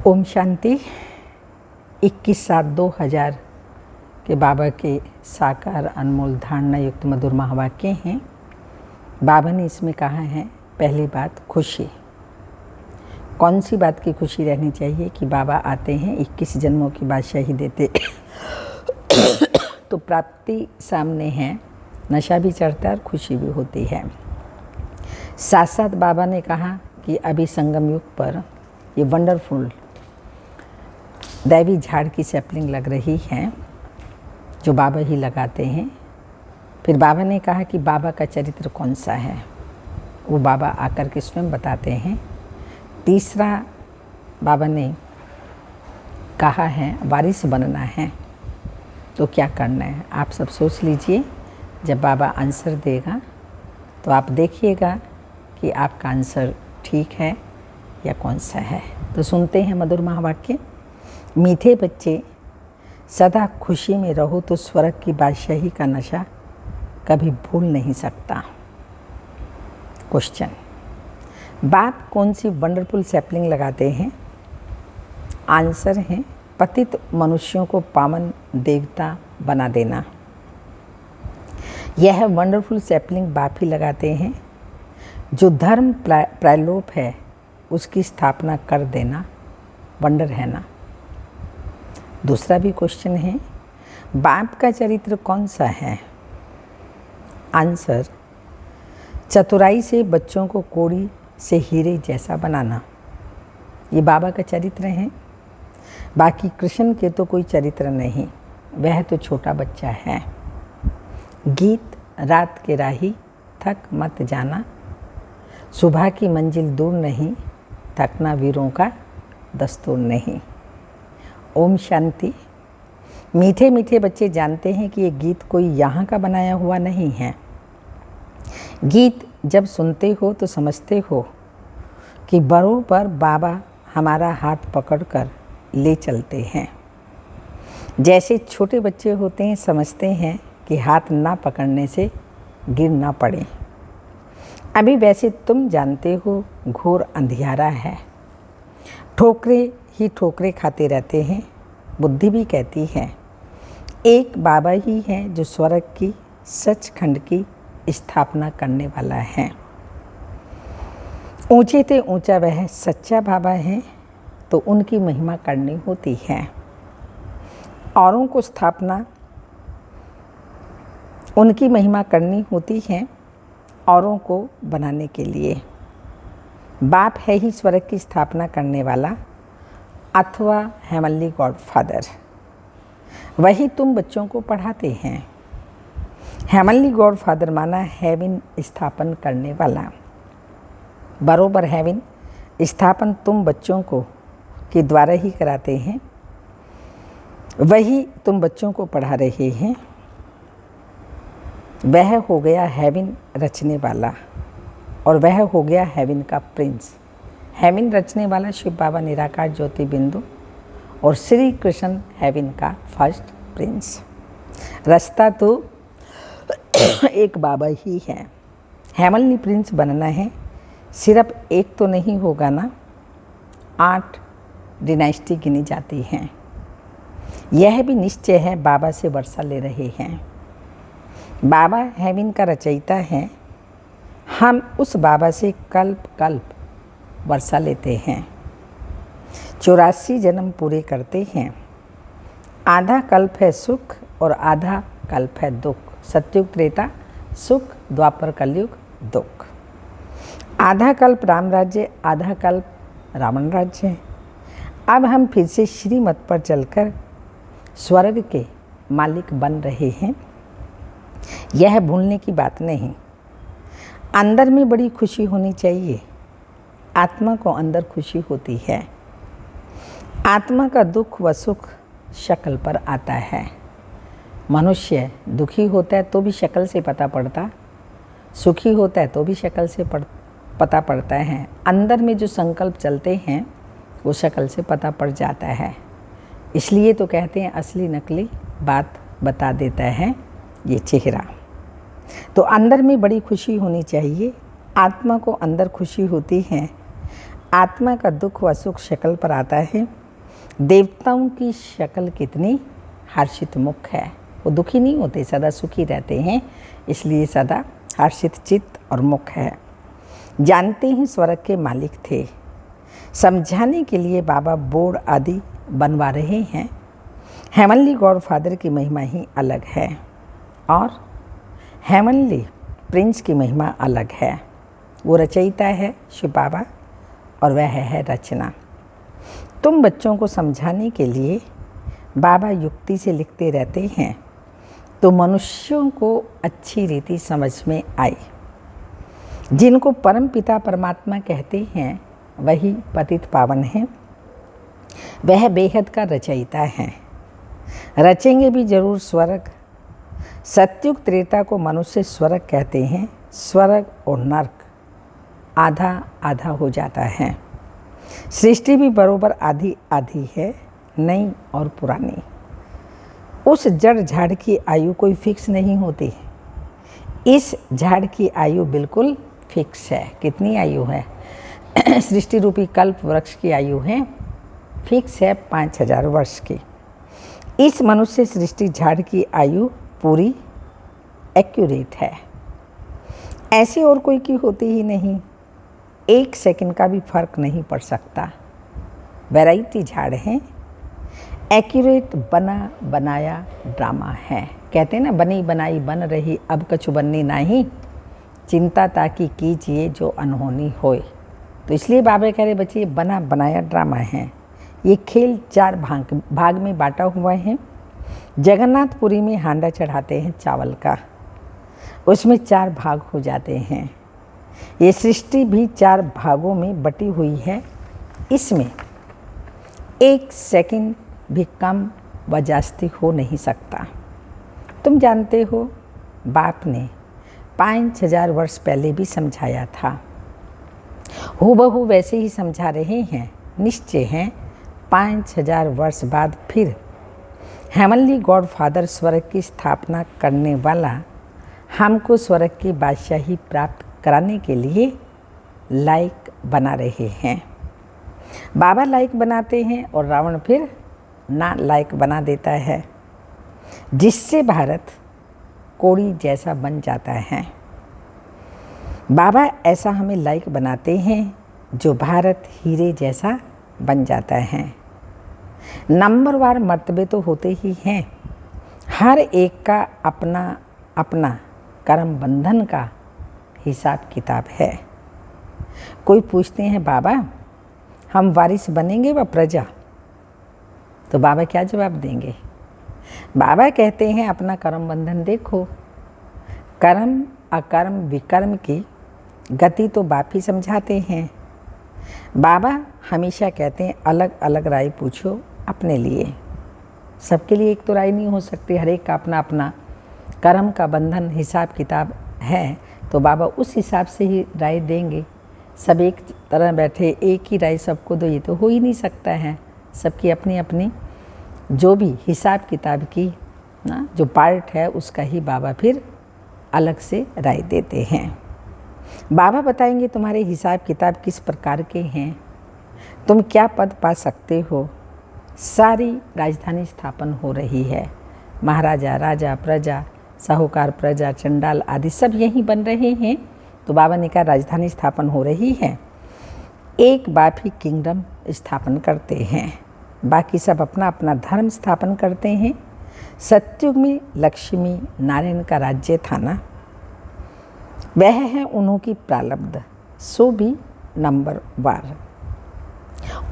ओम शांति। 21/7/2000 के बाबा के साकार अनमोल धारणा युक्त मधुर महावाक्य हैं। बाबा ने इसमें कहा है, पहली बात खुशी। कौन सी बात की खुशी रहनी चाहिए कि बाबा आते हैं 21 जन्मों की बादशाही देते तो प्राप्ति सामने है, नशा भी चढ़ता है और खुशी भी होती है। साथ साथ बाबा ने कहा कि अभी संगम युग पर ये वंडरफुल दैवी झाड़ की सैपलिंग लग रही है जो बाबा ही लगाते हैं। फिर बाबा ने कहा कि बाबा का चरित्र कौन सा है, वो बाबा आकर के स्वयं बताते हैं। तीसरा बाबा ने कहा है वारिस बनना है तो क्या करना है। आप सब सोच लीजिए, जब बाबा आंसर देगा तो आप देखिएगा कि आपका आंसर ठीक है या कौन सा है। तो सुनते हैं मधुर महावाक्य। मीठे बच्चे, सदा खुशी में रहो तो स्वर्ग की बादशाही का नशा कभी भूल नहीं सकता। क्वेश्चन, बाप कौन सी वंडरफुल सैपलिंग लगाते हैं? आंसर है पतित मनुष्यों को पावन देवता बना देना। यह वंडरफुल सैपलिंग बाप ही लगाते हैं। जो धर्म प्रलोभ है उसकी स्थापना कर देना वंडर है ना। दूसरा भी क्वेश्चन है, बाप का चरित्र कौन सा है? आंसर, चतुराई से बच्चों को कोड़ी से हीरे जैसा बनाना। ये बाबा का चरित्र है। बाकी कृष्ण के तो कोई चरित्र नहीं, वह तो छोटा बच्चा है। गीत रात के राही थक मत जाना, सुबह की मंजिल दूर नहीं, थकना वीरों का दस्तूर नहीं। ओम शांति। मीठे मीठे बच्चे जानते हैं कि ये गीत कोई यहाँ का बनाया हुआ नहीं है। गीत जब सुनते हो तो समझते हो कि बड़ों पर बाबा हमारा हाथ पकड़कर ले चलते हैं। जैसे छोटे बच्चे होते हैं, समझते हैं कि हाथ ना पकड़ने से गिर ना पड़े। अभी वैसे तुम जानते हो घोर अंधियारा है, ठोकरे ही ठोकरे खाते रहते हैं। बुद्धि भी कहती है एक बाबा ही है जो स्वर्ग की सचखंड की स्थापना करने वाला है। ऊंचे ते ऊंचा वह सच्चा बाबा है तो उनकी महिमा करनी होती है। औरों को स्थापना उनकी महिमा करनी होती है, औरों को बनाने के लिए। बाप है ही स्वर्ग की स्थापना करने वाला अथवा हेवनली गॉड फादर। वही तुम बच्चों को पढ़ाते हैं। हेवनली गॉड फादर माना हेवन स्थापन करने वाला। बरोबर हेवन स्थापन तुम बच्चों को के द्वारा ही कराते हैं। वही तुम बच्चों को पढ़ा रहे हैं। वह हो गया हेवन रचने वाला और वह हो गया हेवन का प्रिंस। हेवन रचने वाला शिव बाबा निराकार ज्योति बिंदु और श्री कृष्ण हेवन का फर्स्ट प्रिंस। रास्ता तो एक बाबा ही है। हेवनली प्रिंस बनना है, सिर्फ एक तो नहीं होगा ना, 8 डिनाइस्टी गिनी जाती हैं। यह भी निश्चय है बाबा से वर्षा ले रहे हैं। बाबा हेवन का रचयिता है। हम उस बाबा से कल्प कल्प वर्षा लेते हैं। 84 जन्म पूरे करते हैं। आधा कल्प है सुख और आधा कल्प है दुख। सतयुग त्रेता सुख, द्वापर कलयुग दुख। आधा कल्प राम राज्य, आधा कल्प रावण राज्य। अब हम फिर से श्रीमत पर चलकर स्वर्ग के मालिक बन रहे हैं। यह भूलने की बात नहीं। अंदर में बड़ी खुशी होनी चाहिए। आत्मा को अंदर खुशी होती है। आत्मा का दुख व सुख शक्ल पर आता है। मनुष्य दुखी होता है तो भी शक्ल से पता पड़ता, सुखी होता है तो भी शक्ल से पता पड़ता है। अंदर में जो संकल्प चलते हैं वो शक्ल से पता पड़ जाता है। इसलिए तो कहते हैं असली नकली बात बता देता है ये चेहरा। तो अंदर में बड़ी खुशी होनी चाहिए। आत्मा को अंदर खुशी होती है। आत्मा का दुख व सुख शक्ल पर आता है। देवताओं की शक्ल कितनी हर्षित मुख है, वो दुखी नहीं होते, सदा सुखी रहते हैं, इसलिए सदा हर्षित चित्त और मुख है। जानते हैं स्वर्ग के मालिक थे। समझाने के लिए बाबा बोर्ड आदि बनवा रहे हैं। हेवनली गॉड फादर की महिमा ही अलग है और हेवनली प्रिंस की महिमा अलग है। वो रचयिता है शिव बाबा और वह है रचना। तुम बच्चों को समझाने के लिए बाबा युक्ति से लिखते रहते हैं तो मनुष्यों को अच्छी रीति समझ में आई। जिनको परम पिता परमात्मा कहते हैं वही पतित पावन है, वह बेहद का रचयिता है। रचेंगे भी जरूर स्वर्ग। सत्युग त्रेता को मनुष्य स्वर्ग कहते हैं। स्वर्ग और नरक आधा आधा हो जाता है। सृष्टि भी बरोबर आधी आधी है, नई और पुरानी। उस जड़ झाड़ की आयु कोई फिक्स नहीं होती। इस झाड़ की आयु बिल्कुल फिक्स है। कितनी आयु है? सृष्टि रूपी कल्प वृक्ष की आयु है फिक्स है 5000 वर्ष की। इस मनुष्य सृष्टि झाड़ की आयु पूरी एक्यूरेट है। ऐसी और कोई की होती ही नहीं। 1 सेकंड का भी फर्क नहीं पड़ सकता। वैरायटी झाड़ है। एक्यूरेट बना बनाया ड्रामा है। कहते हैं ना, बनी बनाई बन रही अब कछु बननी नहीं, चिंता ताकि कीजिए जो अनहोनी होए। तो इसलिए बाबा कह रहे बच्चे, ये बना बनाया ड्रामा है। ये खेल 4 भाग में बांटा हुआ है। जगन्नाथपुरी में हांडा चढ़ाते हैं चावल का, उसमें 4 भाग हो जाते हैं। ये सृष्टि भी 4 भागों में बटी हुई है। इसमें 1 सेकंड भी कम व जास्ती हो नहीं सकता। तुम जानते हो बाप ने 5000 वर्ष पहले भी समझाया था। हूबहू वैसे ही समझा रहे हैं। निश्चय है 5000 वर्ष बाद फिर हेवनली गॉड फादर स्वर्ग की स्थापना करने वाला हमको स्वर्ग की बादशाही प्राप्त कराने के लिए लायक बना रहे हैं। बाबा लायक बनाते हैं और रावण फिर ना लायक बना देता है, जिससे भारत कोड़ी जैसा बन जाता है। बाबा ऐसा हमें लायक बनाते हैं जो भारत हीरे जैसा बन जाता है। नंबरवार मर्तबे तो होते ही हैं। हर एक का अपना अपना कर्म बंधन का हिसाब किताब है। कोई पूछते हैं बाबा हम वारिस बनेंगे व प्रजा, तो बाबा क्या जवाब देंगे? बाबा कहते हैं अपना कर्म बंधन देखो। कर्म अकर्म विकर्म की गति तो बाप ही समझाते हैं। बाबा हमेशा कहते हैं अलग अलग राय पूछो अपने लिए। सबके लिए एक तो राय नहीं हो सकती, हर एक का अपना अपना कर्म का बंधन हिसाब किताब है, तो बाबा उस हिसाब से ही राय देंगे। सब एक तरह बैठे एक ही राय सबको दो, ये तो हो ही नहीं सकता है। सबकी अपनी अपनी जो भी हिसाब किताब की ना जो पार्ट है उसका ही बाबा फिर अलग से राय देते हैं। बाबा बताएंगे तुम्हारे हिसाब किताब किस प्रकार के हैं, तुम क्या पद पा सकते हो। सारी राजधानी स्थापन हो रही है। महाराजा राजा प्रजा साहूकार प्रजा चंडाल आदि सब यहीं बन रहे हैं। तो बाबा ने कहा राजधानी स्थापन हो रही है। एक बाप ही किंगडम स्थापन करते हैं, बाकी सब अपना अपना धर्म स्थापन करते हैं। सतयुग में लक्ष्मी नारायण का राज्य था ना, वह है उन्हों की प्रारब्ध, सो भी नंबरवार।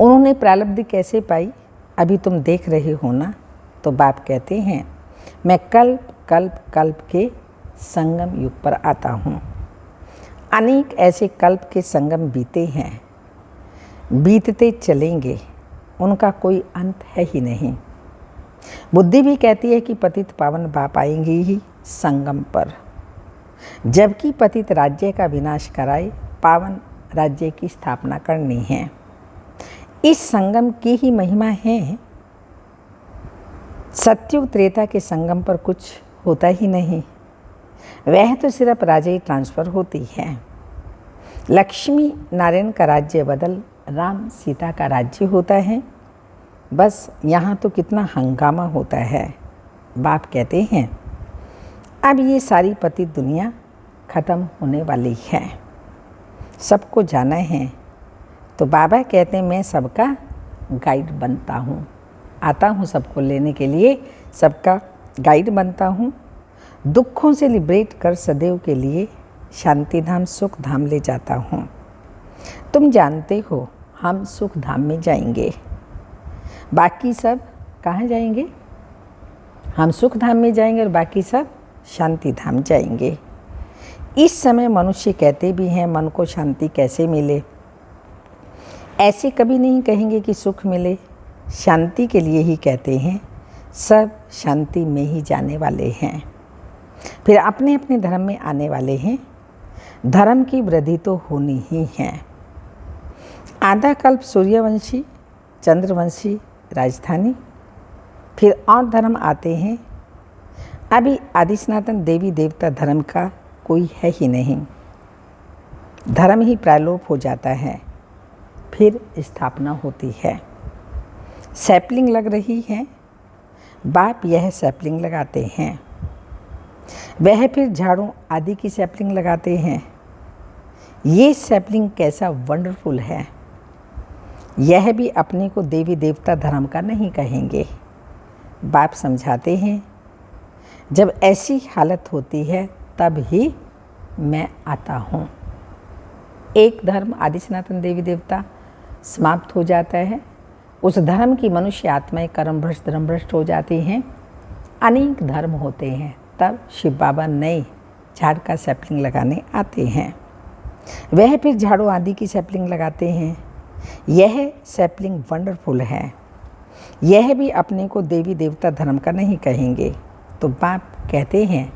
उन्होंने प्रारब्ध कैसे पाई अभी तुम देख रहे हो ना। तो बाप कहते हैं मैं कल्प कल्प कल्प के संगम युग पर आता हूँ। अनेक ऐसे कल्प के संगम बीते हैं, बीतते चलेंगे, उनका कोई अंत है ही नहीं। बुद्धि भी कहती है कि पतित पावन बाप आएंगे ही संगम पर, जबकि पतित राज्य का विनाश कराए पावन राज्य की स्थापना करनी है। इस संगम की ही महिमा है। सतयुग त्रेता के संगम पर कुछ होता ही नहीं, वह तो सिर्फ राज्य ट्रांसफ़र होती है। लक्ष्मी नारायण का राज्य बदल राम सीता का राज्य होता है। बस यहाँ तो कितना हंगामा होता है। बाप कहते हैं अब ये सारी पतित दुनिया ख़त्म होने वाली है, सबको जाना है। तो बाबा कहते हैं मैं सबका गाइड बनता हूँ, आता हूँ सबको लेने के लिए, सबका गाइड बनता हूँ। दुखों से लिबरेट कर सदैव के लिए शांति धाम सुख धाम ले जाता हूँ। तुम जानते हो हम सुख धाम में जाएंगे, बाकी सब कहाँ जाएंगे? हम सुख धाम में जाएंगे और बाकी सब शांति धाम जाएंगे। इस समय मनुष्य कहते भी हैं मन को शांति कैसे मिले। ऐसे कभी नहीं कहेंगे कि सुख मिले, शांति के लिए ही कहते हैं। सब शांति में ही जाने वाले हैं, फिर अपने अपने धर्म में आने वाले हैं। धर्म की वृद्धि तो होनी ही है। आधा कल्प सूर्यवंशी चंद्रवंशी राजधानी, फिर और धर्म आते हैं। अभी आदि सनातन देवी देवता धर्म का कोई है ही नहीं। धर्म ही प्रालोप हो जाता है, फिर स्थापना होती है। सैपलिंग लग रही है, बाप यह सैपलिंग लगाते हैं। वह फिर झाड़ों आदि की सैपलिंग लगाते हैं। ये सैपलिंग कैसा वंडरफुल है। यह भी अपने को देवी देवता धर्म का नहीं कहेंगे। बाप समझाते हैं जब ऐसी हालत होती है तब ही मैं आता हूँ। एक धर्म आदि सनातन देवी देवता समाप्त हो जाता है, उस धर्म की मनुष्य आत्माएं कर्म भ्रष्ट धर्म भ्रष्ट हो जाती हैं। अनेक धर्म होते हैं, तब शिव बाबा नए झाड़ का सैपलिंग लगाने आते हैं। वह फिर झाड़ों आदि की सैपलिंग लगाते हैं। यह सैपलिंग वंडरफुल है। यह भी अपने को देवी देवता धर्म का नहीं कहेंगे। तो बाप कहते हैं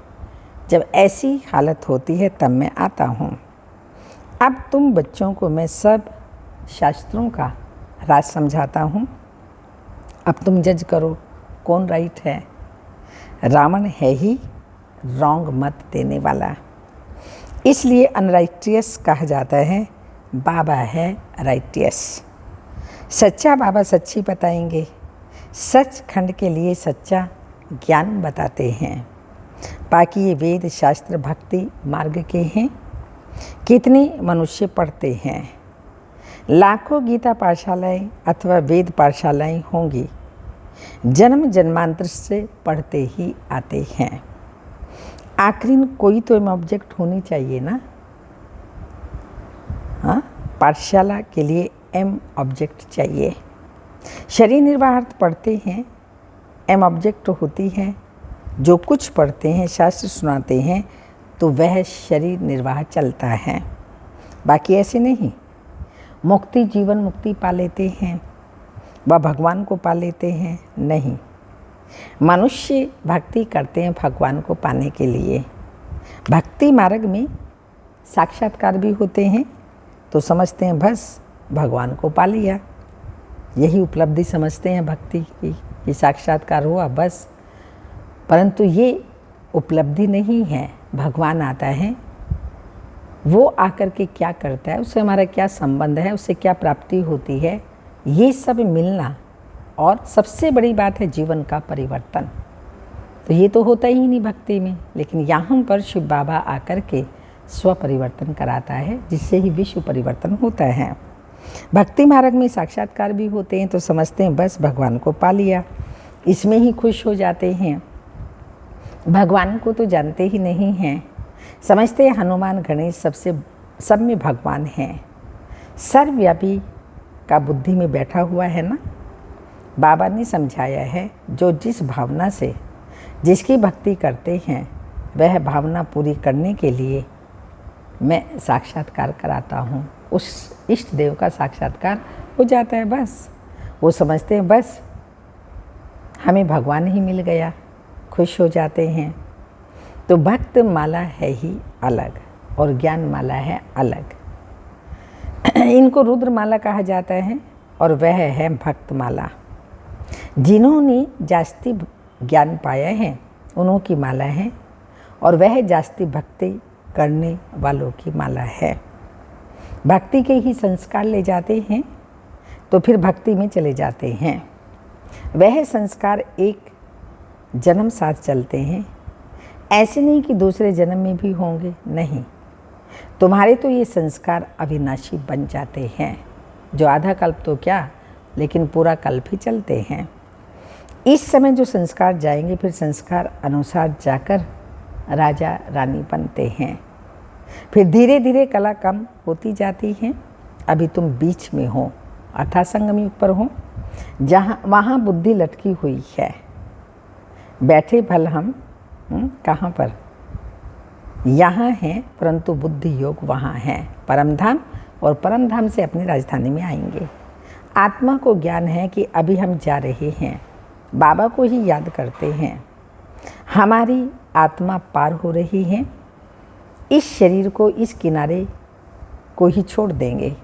जब ऐसी हालत होती है तब मैं आता हूँ। अब तुम बच्चों को मैं सब शास्त्रों का राज समझाता हूँ। अब तुम जज करो कौन राइट है। रावण है ही रॉन्ग मत देने वाला, इसलिए अनराइटियस कहा जाता है। बाबा है राइटियस। सच्चा बाबा सच्ची बताएंगे। सच खंड के लिए सच्चा ज्ञान बताते हैं। बाकी ये वेद शास्त्र भक्ति मार्ग के हैं। कितने मनुष्य पढ़ते हैं। लाखों गीता पाठशालाएँ अथवा वेद पाठशालाएँ होंगी, जन्म जन्मांतर से पढ़ते ही आते हैं। आखिरी में कोई तो एम ऑब्जेक्ट होनी चाहिए ना। हाँ, पाठशाला के लिए एम ऑब्जेक्ट चाहिए। शरीर निर्वाहार्थ पढ़ते हैं, एम ऑब्जेक्ट होती है। जो कुछ पढ़ते हैं शास्त्र सुनाते हैं तो वह शरीर निर्वाह चलता है, बाकी ऐसे नहीं। मुक्ति जीवन मुक्ति पा लेते हैं, वह भगवान को पा लेते हैं नहीं। मनुष्य भक्ति करते हैं भगवान को पाने के लिए। भक्ति मार्ग में साक्षात्कार भी होते हैं तो समझते हैं बस भगवान को पा लिया, यही उपलब्धि समझते हैं भक्ति की कि साक्षात्कार हुआ बस। परंतु ये उपलब्धि नहीं है। भगवान आता है, वो आकर के क्या करता है, उससे हमारा क्या संबंध है, उससे क्या प्राप्ति होती है, ये सब मिलना। और सबसे बड़ी बात है जीवन का परिवर्तन। तो ये तो होता ही नहीं भक्ति में, लेकिन यहाँ पर शिव बाबा आकर के स्व परिवर्तन कराता है, जिससे ही विश्व परिवर्तन होता है। भक्ति मार्ग में साक्षात्कार भी होते हैं तो समझते हैं बस भगवान को पा लिया, इसमें ही खुश हो जाते हैं। भगवान को तो जानते ही नहीं हैं, समझते हैं हनुमान गणेश सब में भगवान हैं। सर्वव्यापी का बुद्धि में बैठा हुआ है ना। बाबा ने समझाया है जो जिस भावना से जिसकी भक्ति करते हैं वह भावना पूरी करने के लिए मैं साक्षात्कार कराता हूँ। उस इष्ट देव का साक्षात्कार हो जाता है। बस वो समझते हैं बस हमें भगवान ही मिल गया, खुश हो जाते हैं। तो भक्त माला है ही अलग और ज्ञान माला है अलग। इनको रुद्र माला कहा जाता है और वह है भक्त माला। जिन्होंने जास्ती ज्ञान पाया है उन्हों की माला है और वह जास्ती भक्ति करने वालों की माला है। भक्ति के ही संस्कार ले जाते हैं तो फिर भक्ति में चले जाते हैं। वह संस्कार एक जन्म साथ चलते हैं, ऐसे नहीं कि दूसरे जन्म में भी होंगे, नहीं। तुम्हारे तो ये संस्कार अविनाशी बन जाते हैं, जो आधा कल्प तो क्या, लेकिन पूरा कल्प ही चलते हैं। इस समय जो संस्कार जाएंगे, फिर संस्कार अनुसार जाकर राजा रानी बनते हैं। फिर धीरे धीरे कला कम होती जाती है। अभी तुम बीच में हो, अर्थात संगम युग पर हो, जहाँ वहाँ बुद्धि लटकी हुई है। बैठे भल हम कहाँ पर, यहाँ हैं, परंतु बुद्धि योग वहाँ है परम धाम, और परम धाम से अपनी राजधानी में आएंगे। आत्मा को ज्ञान है कि अभी हम जा रहे हैं, बाबा को ही याद करते हैं। हमारी आत्मा पार हो रही है, इस शरीर को, इस किनारे को ही छोड़ देंगे।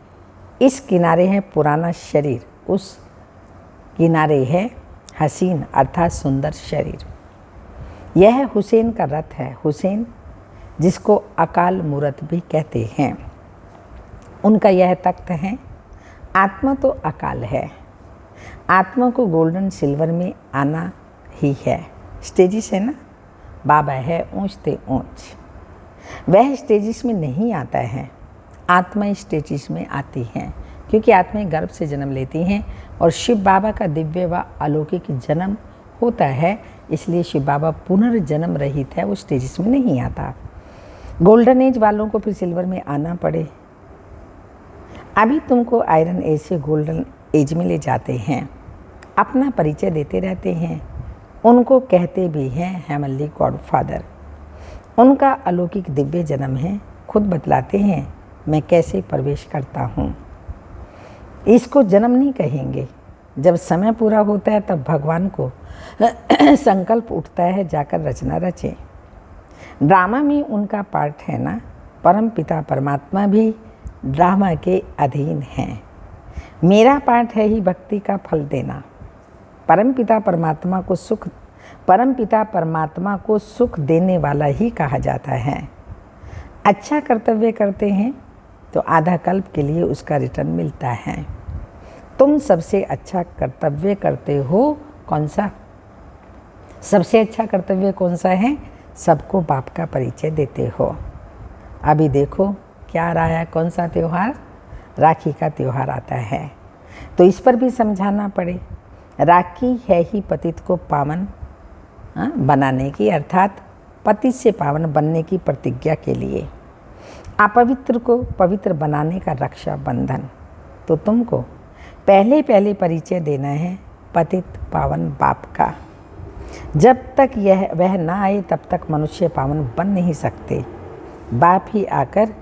इस किनारे है पुराना शरीर, उस किनारे है हसीन अर्थात सुंदर शरीर। यह हुसैन का रथ है। हुसैन जिसको अकाल मूरत भी कहते हैं, उनका यह तख्त है। आत्मा तो अकाल है, आत्मा को गोल्डन सिल्वर में आना ही है। स्टेजिस है ना, बाबा है ऊंच ते ऊंच, वह स्टेजिस में नहीं आता है, आत्मा स्टेजिस में आती हैं, क्योंकि आत्माएं गर्भ से जन्म लेती हैं और शिव बाबा का दिव्य व अलौकिक जन्म होता है, इसलिए शिव बाबा पुनर्जन्म रहित है, वो स्टेजिस में नहीं आता। गोल्डन एज वालों को फिर सिल्वर में आना पड़े। अभी तुमको आयरन एज से गोल्डन एज में ले जाते हैं, अपना परिचय देते रहते हैं। उनको कहते भी हैं हेमनली गॉड फादर। उनका अलौकिक दिव्य जन्म है, खुद बतलाते हैं मैं कैसे प्रवेश करता हूँ। इसको जन्म नहीं कहेंगे, जब समय पूरा होता है तब भगवान को संकल्प उठता है जाकर रचना रचे। ड्रामा में उनका पार्ट है ना, परम पिता परमात्मा भी ड्रामा के अधीन हैं। मेरा पार्ट है ही भक्ति का फल देना। परम पिता परमात्मा को सुख देने वाला ही कहा जाता है। अच्छा कर्तव्य करते हैं तो आधा कल्प के लिए उसका रिटर्न मिलता है। तुम सबसे अच्छा कर्तव्य करते हो, कौन सा? सबसे अच्छा कर्तव्य कौन सा है? सबको बाप का परिचय देते हो। अभी देखो क्या आ रहा है, कौन सा त्यौहार? राखी का त्यौहार आता है, तो इस पर भी समझाना पड़े। राखी है ही पतित को पावन बनाने की, अर्थात पतित से पावन बनने की प्रतिज्ञा के लिए, अपवित्र को पवित्र बनाने का रक्षा बंधन। तो तुमको पहले परिचय देना है पतित पावन बाप का। जब तक वह ना आए तब तक मनुष्य पावन बन नहीं सकते। बाप ही आकर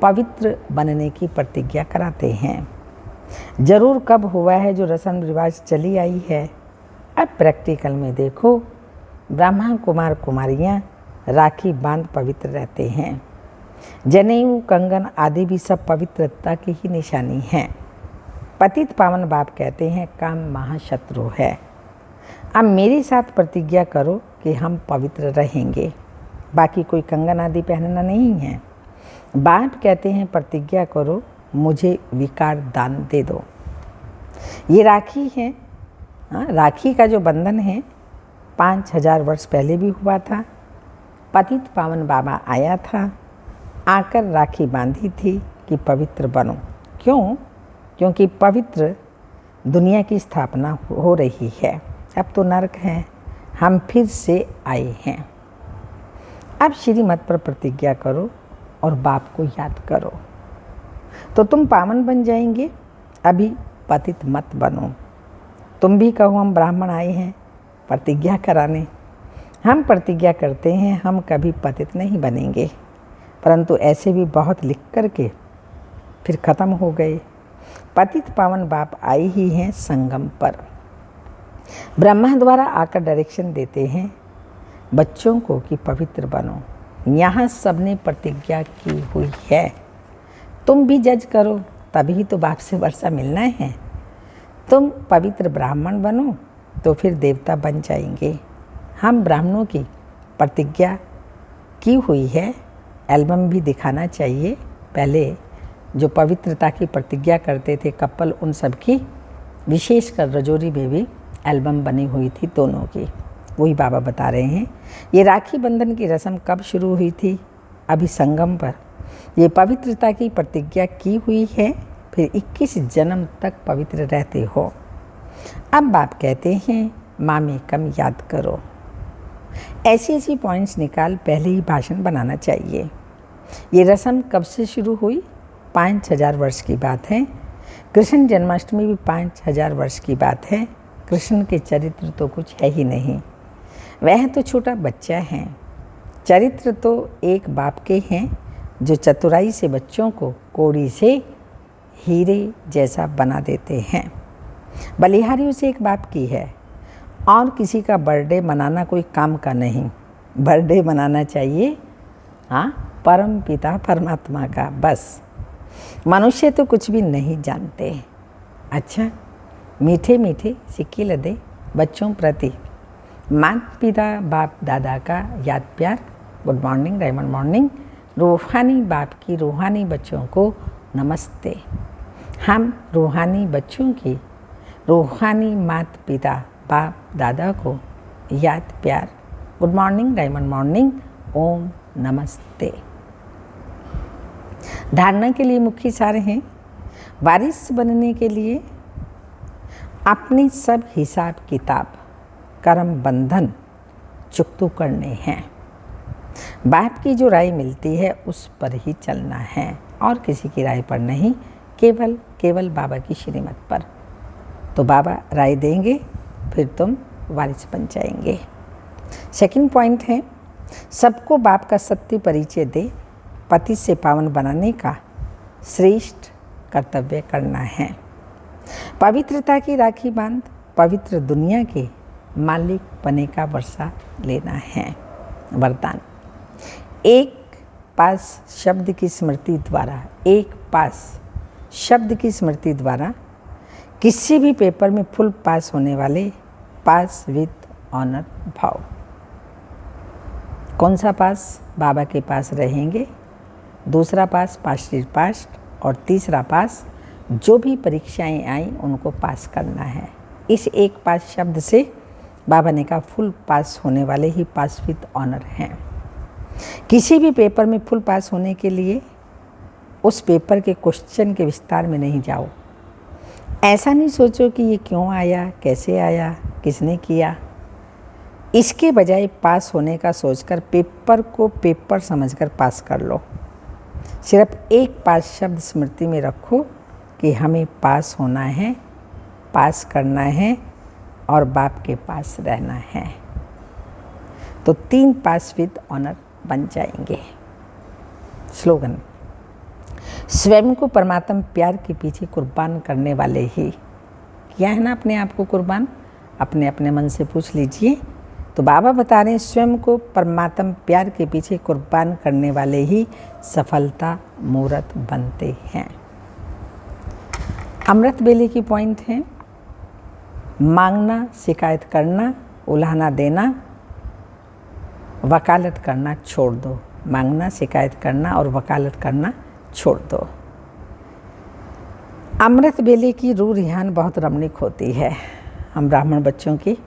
पवित्र बनने की प्रतिज्ञा कराते हैं। जरूर कब हुआ है जो रस्म रिवाज चली आई है। अब प्रैक्टिकल में देखो, ब्राह्मण कुमार कुमारियाँ राखी बांध पवित्र रहते हैं। जनेऊ कंगन आदि भी सब पवित्रता की ही निशानी हैं। पतित पावन बाप कहते हैं काम महाशत्रु है। अब मेरे साथ प्रतिज्ञा करो कि हम पवित्र रहेंगे, बाकी कोई कंगन आदि पहनना नहीं है। बाप कहते हैं प्रतिज्ञा करो, मुझे विकार दान दे दो। ये राखी है। राखी का जो बंधन है 5000 वर्ष पहले भी हुआ था। पतित पावन बाबा आया था, आकर राखी बांधी थी कि पवित्र बनो। क्यों? क्योंकि पवित्र दुनिया की स्थापना हो रही है। अब तो नरक है, हम फिर से आए हैं। अब श्रीमत पर प्रतिज्ञा करो और बाप को याद करो, तो तुम पावन बन जाएंगे। अभी पतित मत बनो। तुम भी कहो हम ब्राह्मण आए हैं प्रतिज्ञा कराने। हम प्रतिज्ञा करते हैं हम कभी पतित नहीं बनेंगे, परंतु ऐसे भी बहुत लिख करके फिर ख़त्म हो गए। पतित पावन बाप आए ही हैं संगम पर। ब्रह्मा द्वारा आकर डायरेक्शन देते हैं बच्चों को कि पवित्र बनो। यहाँ सबने प्रतिज्ञा की हुई है, तुम भी जज करो, तभी तो बाप से वर्षा मिलना है। तुम पवित्र ब्राह्मण बनो तो फिर देवता बन जाएंगे। हम ब्राह्मणों की प्रतिज्ञा की हुई है, एल्बम भी दिखाना चाहिए। पहले जो पवित्रता की प्रतिज्ञा करते थे कपल, उन सब की, विशेषकर रजौरी में भी एल्बम बनी हुई थी दोनों की। वही बाबा बता रहे हैं। ये राखी बंधन की रस्म कब शुरू हुई थी? अभी संगम पर ये पवित्रता की प्रतिज्ञा की हुई है, फिर 21 जन्म तक पवित्र रहते हो। अब बाप कहते हैं मामी कम याद करो। ऐसी ऐसी पॉइंट्स निकाल पहले ही भाषण बनाना चाहिए। ये रस्म कब से शुरू हुई? 5000 वर्ष की बात है। कृष्ण जन्माष्टमी भी 5000 वर्ष की बात है। कृष्ण के चरित्र तो कुछ है ही नहीं, वह तो छोटा बच्चा है। चरित्र तो एक बाप के हैं जो चतुराई से बच्चों को कौड़ी से हीरे जैसा बना देते हैं। बलिहारियों से एक बाप की है। और किसी का बर्थडे मनाना कोई काम का नहीं। बर्थडे मनाना चाहिए परम पिता परमात्मा का, बस। मनुष्य तो कुछ भी नहीं जानते। अच्छा, मीठे मीठे सिक्के लदे बच्चों प्रति माता पिता बाप दादा का याद प्यार। Good morning, diamond morning. रूहानी बाप की रूहानी बच्चों को नमस्ते। हम रूहानी बच्चों की रूहानी माता पिता बाप दादा को याद प्यार। Good morning, diamond morning. ओम नमस्ते। धारणा के लिए मुख्य सार हैं। वारिस बनने के लिए अपने सब हिसाब किताब कर्म बंधन चुकतू करने हैं। बाप की जो राय मिलती है उस पर ही चलना है और किसी की राय पर नहीं, केवल बाबा की श्रीमत पर। तो बाबा राय देंगे, फिर तुम वारिस बन जाएंगे। सेकंड पॉइंट है, सबको बाप का सत्य परिचय दे। पति से पावन बनाने का श्रेष्ठ कर्तव्य करना है। पवित्रता की राखी बांध पवित्र दुनिया के मालिक बने का वर्षा लेना है। वरदान, एक पास शब्द की स्मृति द्वारा किसी भी पेपर में फुल पास होने वाले पास विद ऑनर भाव। कौन सा पास? बाबा के पास रहेंगे। दूसरा पास पास्ट और तीसरा पास जो भी परीक्षाएं आई उनको पास करना है। इस एक पास शब्द से बाबा ने कहा फुल पास होने वाले ही पास विद ऑनर हैं। किसी भी पेपर में फुल पास होने के लिए उस पेपर के क्वेश्चन के विस्तार में नहीं जाओ। ऐसा नहीं सोचो कि ये क्यों आया, कैसे आया, किसने किया। इसके बजाय पास होने का सोचकर पेपर को पेपर समझकर पास कर लो। सिर्फ एक पास शब्द स्मृति में रखो कि हमें पास होना है, पास करना है और बाप के पास रहना है। तो 3 पास विद ऑनर बन जाएंगे। स्लोगन, स्वयं को परमात्मा प्यार के पीछे कुर्बान करने वाले ही। किया है ना अपने आप को कुर्बान? अपने मन से पूछ लीजिए। तो बाबा बता रहे हैं स्वयं को परमात्मा प्यार के पीछे कुर्बान करने वाले ही सफलता मूर्त बनते हैं। अमृत बेले की पॉइंट है, मांगना, शिकायत करना, उलाहना देना, वकालत करना छोड़ दो। मांगना, शिकायत करना और वकालत करना छोड़ दो। अमृत बेले की रूह रिहान बहुत रमणीक होती है। हम ब्राह्मण बच्चों की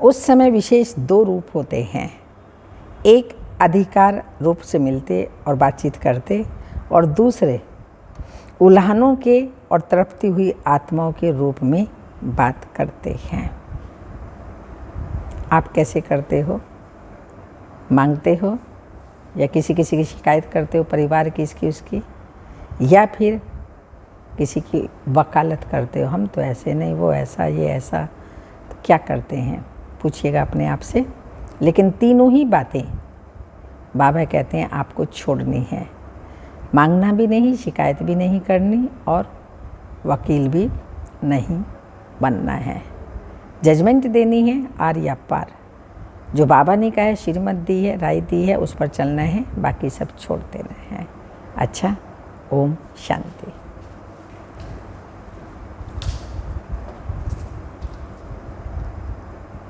उस समय विशेष 2 रूप होते हैं। एक अधिकार रूप से मिलते और बातचीत करते और दूसरे उल्हानों के और तड़पती हुई आत्माओं के रूप में बात करते हैं। आप कैसे करते हो? मांगते हो या किसी की शिकायत करते हो, परिवार की, इसकी उसकी, या फिर किसी की वकालत करते हो? हम तो ऐसे नहीं, वो ऐसा, ये ऐसा। तो क्या करते हैं पूछिएगा अपने आप से। लेकिन तीनों ही बातें बाबा कहते हैं आपको छोड़नी है। मांगना भी नहीं, शिकायत भी नहीं करनी और वकील भी नहीं बनना है। जजमेंट देनी है आर या पार। जो बाबा ने कहा है, श्रीमत दी है, राय दी है, उस पर चलना है, बाकी सब छोड़ देना है। अच्छा, ओम शांति।